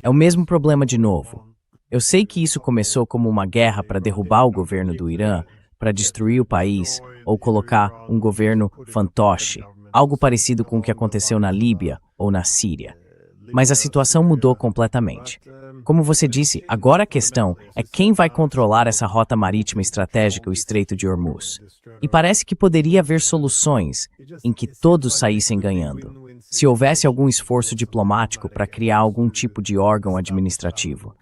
É o mesmo problema de novo. Eu sei que isso começou como uma guerra para derrubar o governo do Irã, para destruir o país, ou colocar um governo fantoche, algo parecido com o que aconteceu na Líbia ou na Síria. Mas a situação mudou completamente. Como você disse, agora a questão é quem vai controlar essa rota marítima estratégica, o Estreito de Hormuz. E parece que poderia haver soluções em que todos saíssem ganhando, se houvesse algum esforço diplomático para criar algum tipo de órgão administrativo.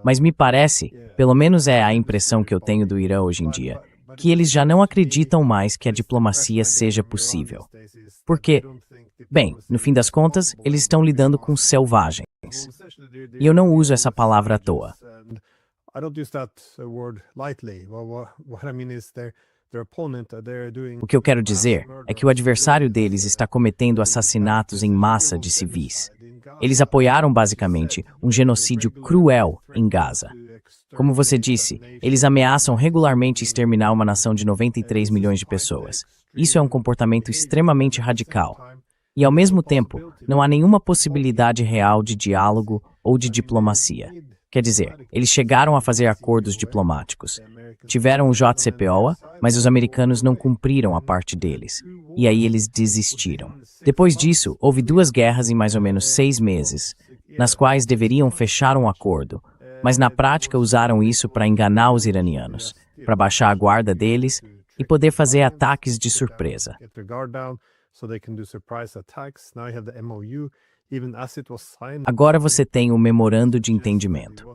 Mas me parece, pelo menos é a impressão que eu tenho do Irã hoje em dia, que eles já não acreditam mais que a diplomacia seja possível. Porque, bem, no fim das contas, eles estão lidando com selvagens. E eu não uso essa palavra à toa. O que eu quero dizer é que o adversário deles está cometendo assassinatos em massa de civis. Eles apoiaram basicamente um genocídio cruel em Gaza. Como você disse, eles ameaçam regularmente exterminar uma nação de 93 milhões de pessoas. Isso é um comportamento extremamente radical. E, ao mesmo tempo, não há nenhuma possibilidade real de diálogo ou de diplomacia. Quer dizer, eles chegaram a fazer acordos diplomáticos. Tiveram o JCPOA, mas os americanos não cumpriram a parte deles. E aí eles desistiram. Depois disso, houve 2 guerras em mais ou menos 6 meses, nas quais deveriam fechar um acordo, mas na prática usaram isso para enganar os iranianos, para baixar a guarda deles e poder fazer ataques de surpresa. Agora você tem o memorando de entendimento.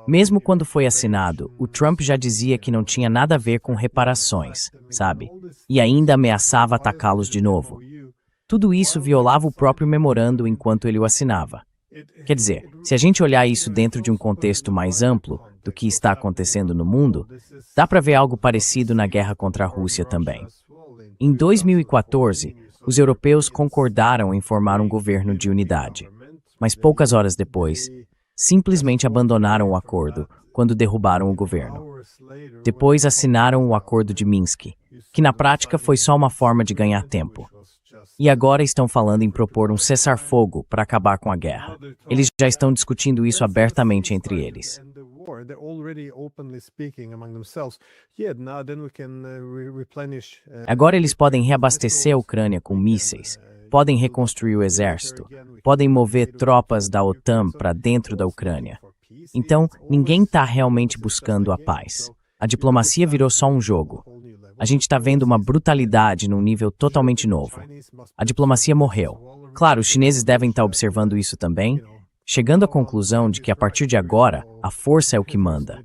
Mesmo quando foi assinado, o Trump já dizia que não tinha nada a ver com reparações, sabe? E ainda ameaçava atacá-los de novo. Tudo isso violava o próprio memorando enquanto ele o assinava. Quer dizer, se a gente olhar isso dentro de um contexto mais amplo do que está acontecendo no mundo, dá para ver algo parecido na guerra contra a Rússia também. Em 2014, os europeus concordaram em formar um governo de unidade, mas poucas horas depois, simplesmente abandonaram o acordo quando derrubaram o governo. Depois assinaram o Acordo de Minsk, que na prática foi só uma forma de ganhar tempo. E agora estão falando em propor um cessar-fogo para acabar com a guerra. Eles já estão discutindo isso abertamente entre eles. Agora eles podem reabastecer a Ucrânia com mísseis, podem reconstruir o exército, podem mover tropas da OTAN para dentro da Ucrânia. Então, ninguém está realmente buscando a paz. A diplomacia virou só um jogo. A gente está vendo uma brutalidade num nível totalmente novo. A diplomacia morreu. Claro, os chineses devem estar observando isso também, chegando à conclusão de que a partir de agora, a força é o que manda.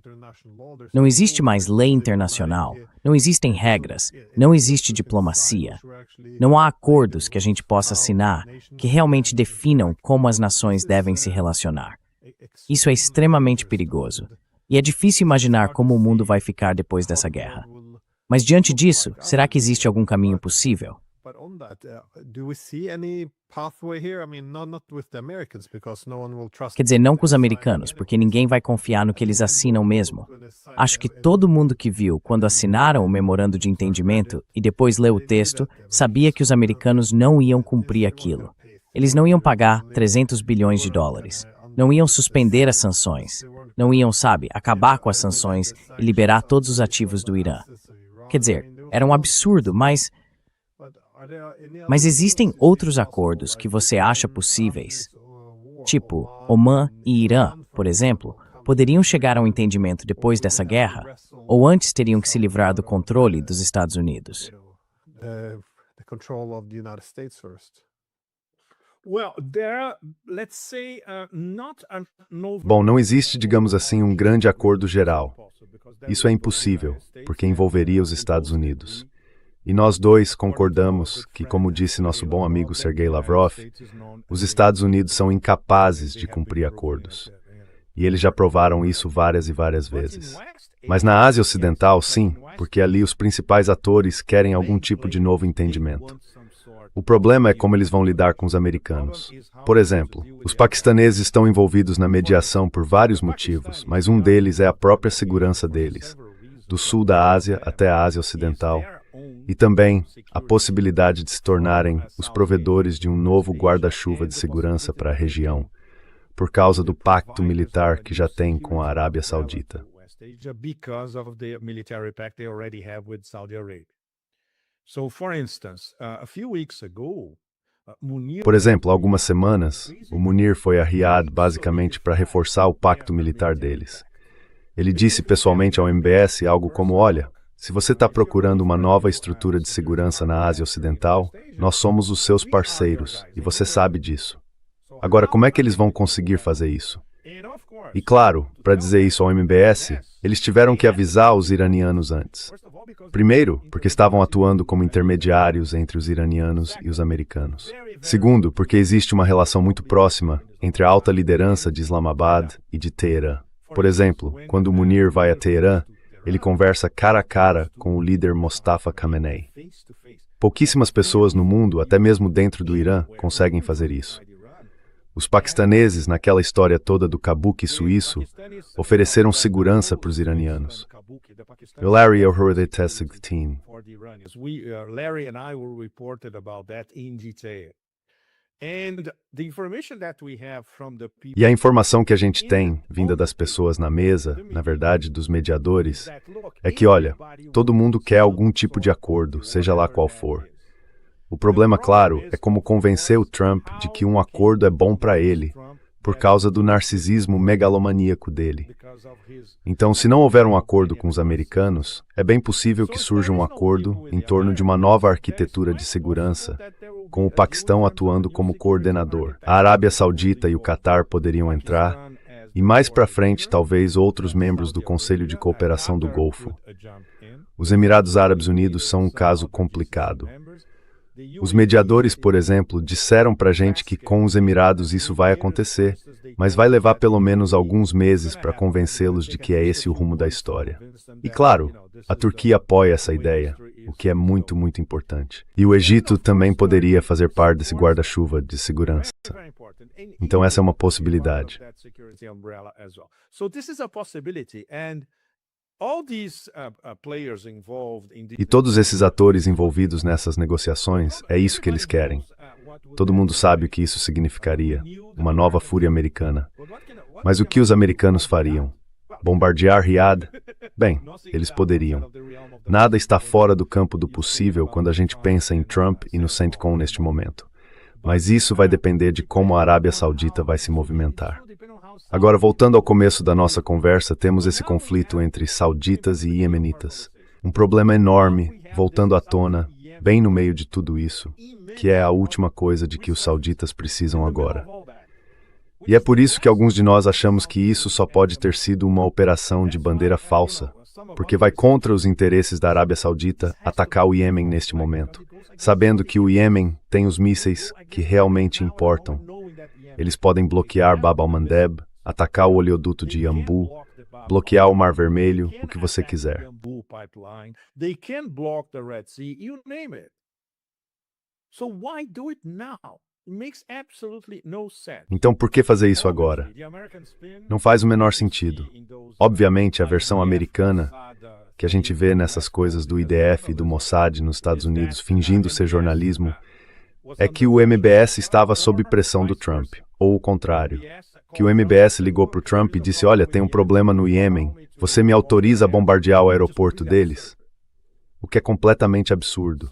Não existe mais lei internacional, não existem regras, não existe diplomacia. Não há acordos que a gente possa assinar que realmente definam como as nações devem se relacionar. Isso é extremamente perigoso. E é difícil imaginar como o mundo vai ficar depois dessa guerra. Mas diante disso, será que existe algum caminho possível? Quer dizer, não com os americanos, porque ninguém vai confiar no que eles assinam mesmo. Acho que todo mundo que viu quando assinaram o memorando de entendimento e depois leu o texto, sabia que os americanos não iam cumprir aquilo. Eles não iam pagar 300 bilhões de dólares. Não iam suspender as sanções. Não iam, acabar com as sanções e liberar todos os ativos do Irã. Quer dizer, era um absurdo, mas existem outros acordos que você acha possíveis? Tipo, Omã e Irã, por exemplo, poderiam chegar a um entendimento depois dessa guerra? Ou antes teriam que se livrar do controle dos Estados Unidos? Bom, não existe, digamos assim, um grande acordo geral. Isso é impossível, porque envolveria os Estados Unidos. E nós dois concordamos que, como disse nosso bom amigo Sergei Lavrov, os Estados Unidos são incapazes de cumprir acordos. E eles já provaram isso várias e várias vezes. Mas na Ásia Ocidental, sim, porque ali os principais atores querem algum tipo de novo entendimento. O problema é como eles vão lidar com os americanos. Por exemplo, os paquistaneses estão envolvidos na mediação por vários motivos, mas um deles é a própria segurança deles, do sul da Ásia até a Ásia Ocidental. e também a possibilidade de se tornarem os provedores de um novo guarda-chuva de segurança para a região, por causa do pacto militar que já tem com a Arábia Saudita. Por exemplo, há algumas semanas, o Munir foi a Riad basicamente para reforçar o pacto militar deles. Ele disse pessoalmente ao MBS algo como: olha, se você está procurando uma nova estrutura de segurança na Ásia Ocidental, nós somos os seus parceiros, e você sabe disso. Agora, como é que eles vão conseguir fazer isso? E claro, para dizer isso ao MBS, eles tiveram que avisar os iranianos antes. Primeiro, porque estavam atuando como intermediários entre os iranianos e os americanos. Segundo, porque existe uma relação muito próxima entre a alta liderança de Islamabad e de Teherã. Por exemplo, quando o Munir vai a Teherã, ele conversa cara a cara com o líder Mostafa Khamenei. Pouquíssimas pessoas no mundo, até mesmo dentro do Irã, conseguem fazer isso. Os paquistaneses, naquela história toda do kabuki suíço, ofereceram segurança para os iranianos. Larry eu heard it as 16. Larry and I were reported about that in detail. E a informação que a gente tem, vinda das pessoas na mesa, na verdade, dos mediadores, é que, olha, todo mundo quer algum tipo de acordo, seja lá qual for. O problema, claro, é como convencer o Trump de que um acordo é bom para ele, por causa do narcisismo megalomaníaco dele. Então, se não houver um acordo com os americanos, é bem possível que surja um acordo em torno de uma nova arquitetura de segurança, com o Paquistão atuando como coordenador. A Arábia Saudita e o Catar poderiam entrar, e mais para frente, talvez outros membros do Conselho de Cooperação do Golfo. Os Emirados Árabes Unidos são um caso complicado. Os mediadores, por exemplo, disseram para a gente que com os Emirados isso vai acontecer, mas vai levar pelo menos alguns meses para convencê-los de que é esse o rumo da história. E claro, a Turquia apoia essa ideia, o que é muito, muito importante. E o Egito também poderia fazer parte desse guarda-chuva de segurança. Então essa é uma possibilidade. E todos esses atores envolvidos nessas negociações, é isso que eles querem. Todo mundo sabe o que isso significaria, uma nova fúria americana. Mas o que os americanos fariam? Bombardear Riad? Bem, eles poderiam. Nada está fora do campo do possível quando a gente pensa em Trump e no CENTCOM neste momento. Mas isso vai depender de como a Arábia Saudita vai se movimentar. Agora, voltando ao começo da nossa conversa, temos esse conflito entre sauditas e iemenitas. Um problema enorme, voltando à tona, bem no meio de tudo isso, que é a última coisa de que os sauditas precisam agora. E é por isso que alguns de nós achamos que isso só pode ter sido uma operação de bandeira falsa, porque vai contra os interesses da Arábia Saudita atacar o Iêmen neste momento, sabendo que o Iêmen tem os mísseis que realmente importam. Eles podem bloquear Bab al-Mandeb, atacar o oleoduto de Yanbu, bloquear o Mar Vermelho, o que você quiser. Então, por que fazer isso agora? Não faz o menor sentido. Obviamente, a versão americana, que a gente vê nessas coisas do IDF e do Mossad nos Estados Unidos fingindo ser jornalismo, é que o MBS estava sob pressão do Trump, ou o contrário. Que o MBS ligou para o Trump e disse: olha, tem um problema no Iêmen, você me autoriza a bombardear o aeroporto deles? O que é completamente absurdo.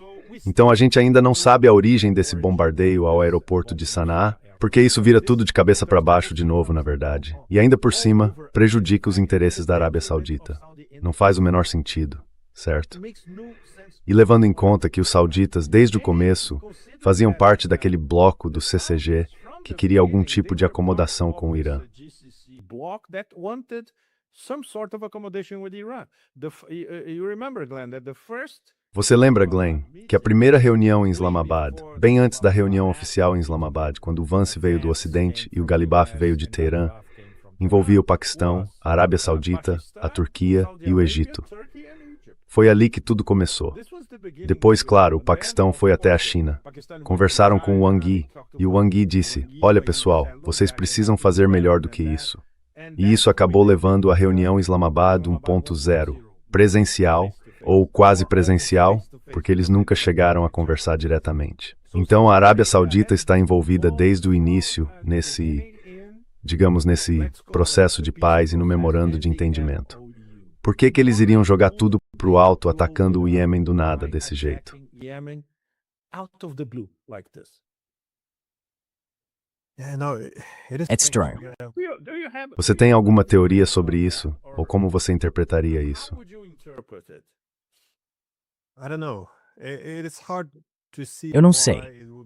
Então a gente ainda não sabe a origem desse bombardeio ao aeroporto de Sanaa, porque isso vira tudo de cabeça para baixo de novo, na verdade. E ainda por cima, prejudica os interesses da Arábia Saudita. Não faz o menor sentido, certo? E levando em conta que os sauditas, desde o começo, faziam parte daquele bloco do CCG que queria algum tipo de acomodação com o Irã. Você lembra, Glenn, que a primeira reunião em Islamabad, bem antes da reunião oficial em Islamabad, quando o Vance veio do Ocidente e o Galibaf veio de Teherã, envolvia o Paquistão, a Arábia Saudita, a Turquia e o Egito. Foi ali que tudo começou. Depois, claro, o Paquistão foi até a China. Conversaram com o Wang Yi, e o Wang Yi disse: olha pessoal, vocês precisam fazer melhor do que isso. E isso acabou levando à reunião Islamabad 1.0, presencial, ou quase presencial, porque eles nunca chegaram a conversar diretamente. Então a Arábia Saudita está envolvida desde o início nesse processo de paz e no memorando de entendimento. Por que eles iriam jogar tudo pro alto atacando o Iêmen do nada desse jeito? É estranho. Você tem alguma teoria sobre isso? Ou como você interpretaria isso? Eu não sei.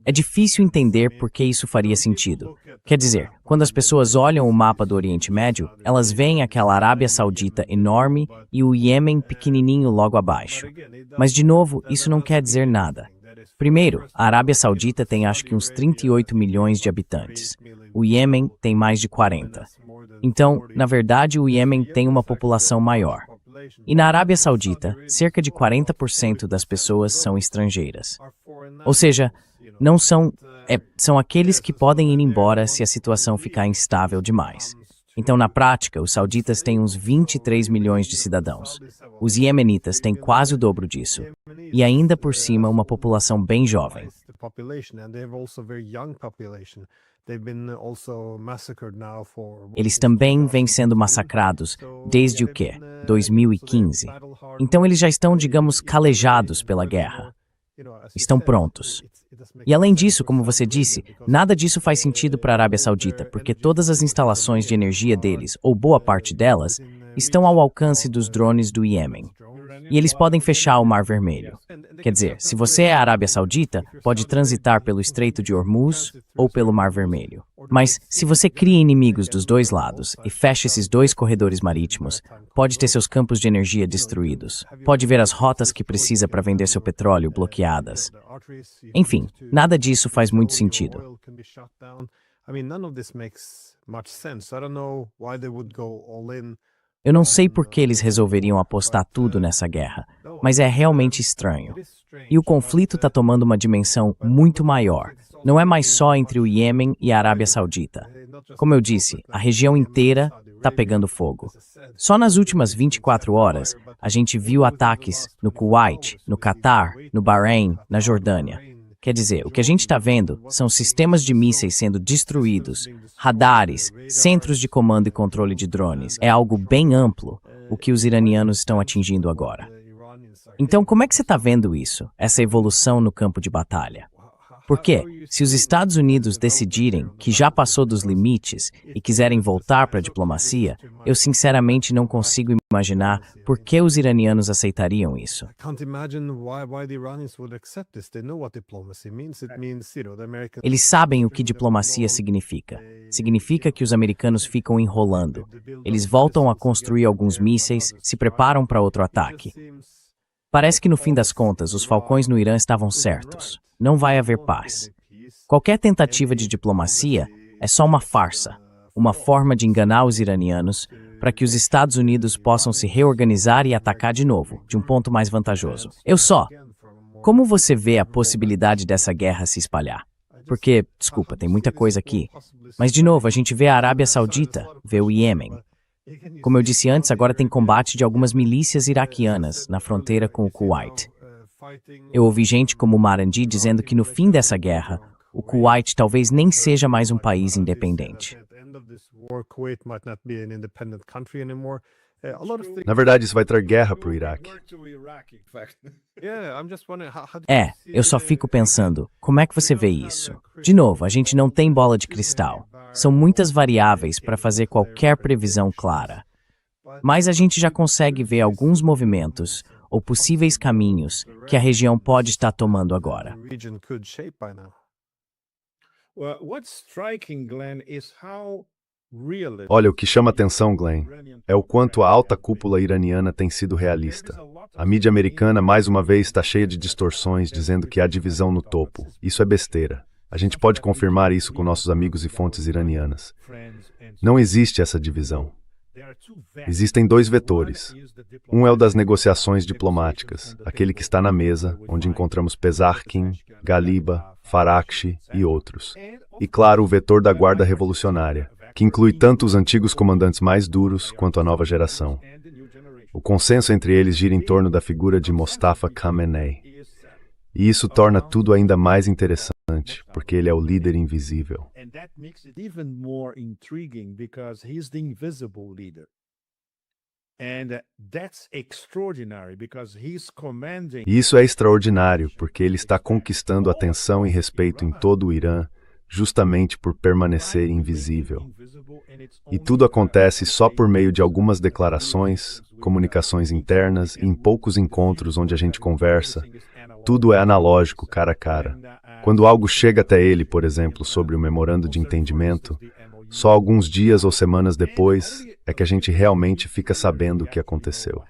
É difícil entender por que isso faria sentido. Quer dizer, quando as pessoas olham o mapa do Oriente Médio, elas veem aquela Arábia Saudita enorme e o Iêmen pequenininho logo abaixo. Mas, de novo, isso não quer dizer nada. Primeiro, a Arábia Saudita tem acho que uns 38 milhões de habitantes. O Iêmen tem mais de 40. Então, na verdade, o Iêmen tem uma população maior. E na Arábia Saudita, cerca de 40% das pessoas são estrangeiras. Ou seja, não são aqueles que podem ir embora se a situação ficar instável demais. Então, na prática, os sauditas têm uns 23 milhões de cidadãos. Os iemenitas têm quase o dobro disso. E ainda por cima, uma população bem jovem. Eles também vêm sendo massacrados desde o quê? 2015. Então eles já estão, digamos, calejados pela guerra. Estão prontos. E além disso, como você disse, nada disso faz sentido para a Arábia Saudita, porque todas as instalações de energia deles, ou boa parte delas, estão ao alcance dos drones do Iêmen. E eles podem fechar o Mar Vermelho. Quer dizer, se você é a Arábia Saudita, pode transitar pelo Estreito de Hormuz ou pelo Mar Vermelho. Mas, se você cria inimigos dos dois lados e fecha esses dois corredores marítimos, pode ter seus campos de energia destruídos. Pode ver as rotas que precisa para vender seu petróleo bloqueadas. Enfim, nada disso faz muito sentido. Eu não sei por que eles resolveriam apostar tudo nessa guerra, mas é realmente estranho. E o conflito está tomando uma dimensão muito maior. Não é mais só entre o Iêmen e a Arábia Saudita. Como eu disse, a região inteira está pegando fogo. Só nas últimas 24 horas, a gente viu ataques no Kuwait, no Catar, no Bahrein, na Jordânia. Quer dizer, o que a gente está vendo são sistemas de mísseis sendo destruídos, radares, centros de comando e controle de drones. É algo bem amplo, o que os iranianos estão atingindo agora. Então, como é que você está vendo isso, essa evolução no campo de batalha? Porque, se os Estados Unidos decidirem que já passou dos limites e quiserem voltar para a diplomacia, eu sinceramente não consigo imaginar por que os iranianos aceitariam isso. Eles sabem o que diplomacia significa. Significa que os americanos ficam enrolando. Eles voltam a construir alguns mísseis, se preparam para outro ataque. Parece que no fim das contas, os falcões no Irã estavam certos. Não vai haver paz. Qualquer tentativa de diplomacia é só uma farsa, uma forma de enganar os iranianos para que os Estados Unidos possam se reorganizar e atacar de novo, de um ponto mais vantajoso. Como você vê a possibilidade dessa guerra se espalhar? Porque, desculpa, tem muita coisa aqui, mas de novo, a gente vê a Arábia Saudita, vê o Iêmen. Como eu disse antes, agora tem combate de algumas milícias iraquianas na fronteira com o Kuwait. Eu ouvi gente como Marandi dizendo que no fim dessa guerra, o Kuwait talvez nem seja mais um país independente. Na verdade, isso vai trazer guerra para o Iraque. Eu só fico pensando, como é que você vê isso? De novo, a gente não tem bola de cristal. São muitas variáveis para fazer qualquer previsão clara. Mas a gente já consegue ver alguns movimentos ou possíveis caminhos que a região pode estar tomando agora. Olha, o que chama atenção, Glenn, é o quanto a alta cúpula iraniana tem sido realista. A mídia americana, mais uma vez, está cheia de distorções, dizendo que há divisão no topo. Isso é besteira. A gente pode confirmar isso com nossos amigos e fontes iranianas. Não existe essa divisão. Existem dois vetores. Um é o das negociações diplomáticas, aquele que está na mesa, onde encontramos Pezarkin, Galiba, Farakshi e outros. E, claro, o vetor da Guarda Revolucionária, que inclui tanto os antigos comandantes mais duros quanto a nova geração. O consenso entre eles gira em torno da figura de Mostafa Khamenei. E isso torna tudo ainda mais interessante, porque ele é o líder invisível. E isso é extraordinário, porque ele está conquistando atenção e respeito em todo o Irã, justamente por permanecer invisível. E tudo acontece só por meio de algumas declarações, comunicações internas e em poucos encontros onde a gente conversa. Tudo é analógico, cara a cara. Quando algo chega até ele, por exemplo, sobre o memorando de entendimento, só alguns dias ou semanas depois é que a gente realmente fica sabendo o que aconteceu.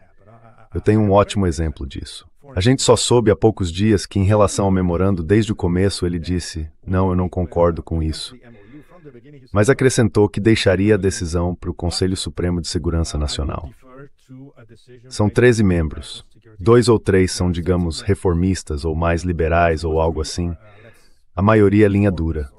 Eu tenho um ótimo exemplo disso. A gente só soube há poucos dias que, em relação ao memorando, desde o começo ele disse: "Não, eu não concordo com isso." Mas acrescentou que deixaria a decisão para o Conselho Supremo de Segurança Nacional. São 13 membros. 2 ou 3 são, digamos, reformistas ou mais liberais ou algo assim. A maioria é linha dura.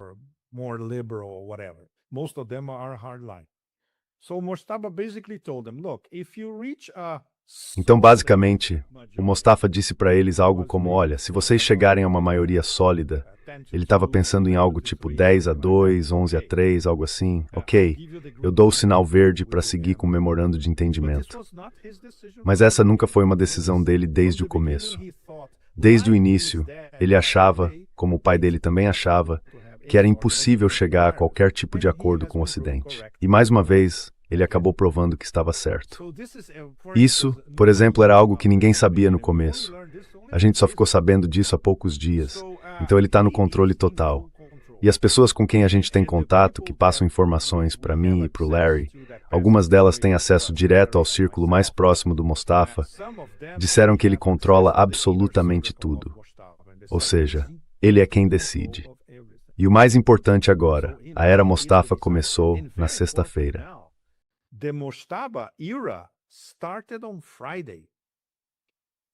Então, basicamente, o Mostafa disse para eles algo como: olha, se vocês chegarem a uma maioria sólida, ele estava pensando em algo tipo 10-2, 11-3, algo assim. Ok, eu dou o sinal verde para seguir com o memorando de entendimento. Mas essa nunca foi uma decisão dele desde o começo. Desde o início, ele achava, como o pai dele também achava, que era impossível chegar a qualquer tipo de acordo com o Ocidente. E mais uma vez, ele acabou provando que estava certo. Isso, por exemplo, era algo que ninguém sabia no começo. A gente só ficou sabendo disso há poucos dias. Então ele está no controle total. E as pessoas com quem a gente tem contato, que passam informações para mim e para o Larry, algumas delas têm acesso direto ao círculo mais próximo do Mostafa, disseram que ele controla absolutamente tudo. Ou seja, ele é quem decide. E o mais importante agora, a era Mostafa começou na sexta-feira. The Mostafa era started on Friday.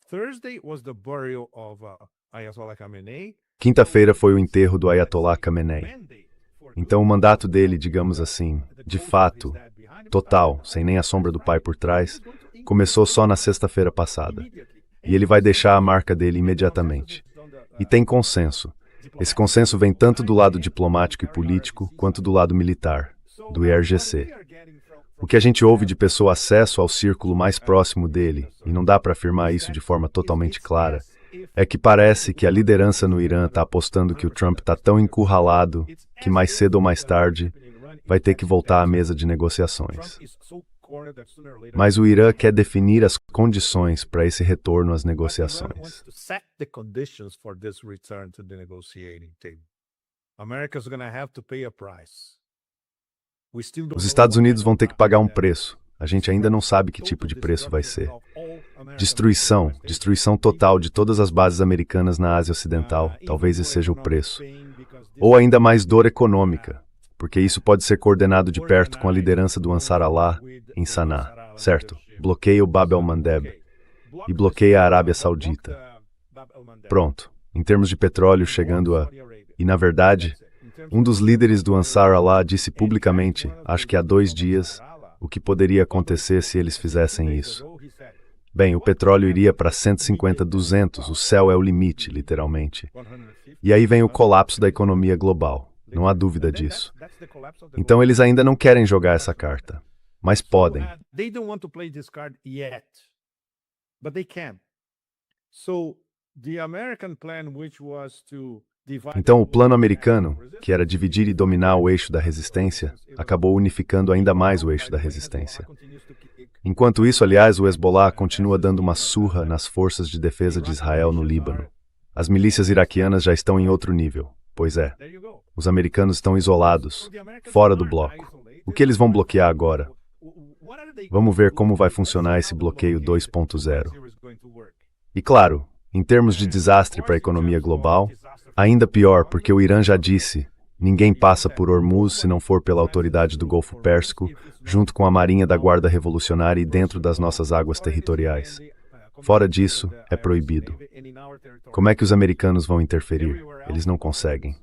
Thursday was the burial of Ayatollah Khamenei. Quinta-feira foi o enterro do Ayatollah Khamenei. Então o mandato dele, digamos assim, de fato, total, sem nem a sombra do pai por trás, começou só na sexta-feira passada. E ele vai deixar a marca dele imediatamente. E tem consenso. Esse consenso vem tanto do lado diplomático e político, quanto do lado militar, do IRGC. O que a gente ouve de pessoa acesso ao círculo mais próximo dele, e não dá para afirmar isso de forma totalmente clara, é que parece que a liderança no Irã está apostando que o Trump está tão encurralado que mais cedo ou mais tarde vai ter que voltar à mesa de negociações. Mas o Irã quer definir as condições para esse retorno às negociações. Os Estados Unidos vão ter que pagar um preço. A gente ainda não sabe que tipo de preço vai ser. Destruição total de todas as bases americanas na Ásia Ocidental, talvez esse seja o preço. Ou ainda mais dor econômica, porque isso pode ser coordenado de perto com a liderança do Ansar Allah em Sanaa, certo? Bloqueia o Bab el-Mandeb e bloqueia a Arábia Saudita. Pronto, em termos de petróleo chegando a... E na verdade, um dos líderes do Ansar Allah disse publicamente, acho que há 2 dias, o que poderia acontecer se eles fizessem isso. Bem, o petróleo iria para 150, 200, o céu é o limite, literalmente. E aí vem o colapso da economia global, não há dúvida disso. Então eles ainda não querem jogar essa carta, mas podem. Então o plano americano, que era dividir e dominar o eixo da resistência, acabou unificando ainda mais o eixo da resistência. Enquanto isso, aliás, o Hezbollah continua dando uma surra nas forças de defesa de Israel no Líbano. As milícias iraquianas já estão em outro nível. Pois é, os americanos estão isolados, fora do bloco. O que eles vão bloquear agora? Vamos ver como vai funcionar esse bloqueio 2.0. E claro, em termos de desastre para a economia global, ainda pior, porque o Irã já disse, ninguém passa por Hormuz se não for pela autoridade do Golfo Pérsico, junto com a Marinha da Guarda Revolucionária e dentro das nossas águas territoriais. Fora disso, é proibido. Como é que os americanos vão interferir? Eles não conseguem.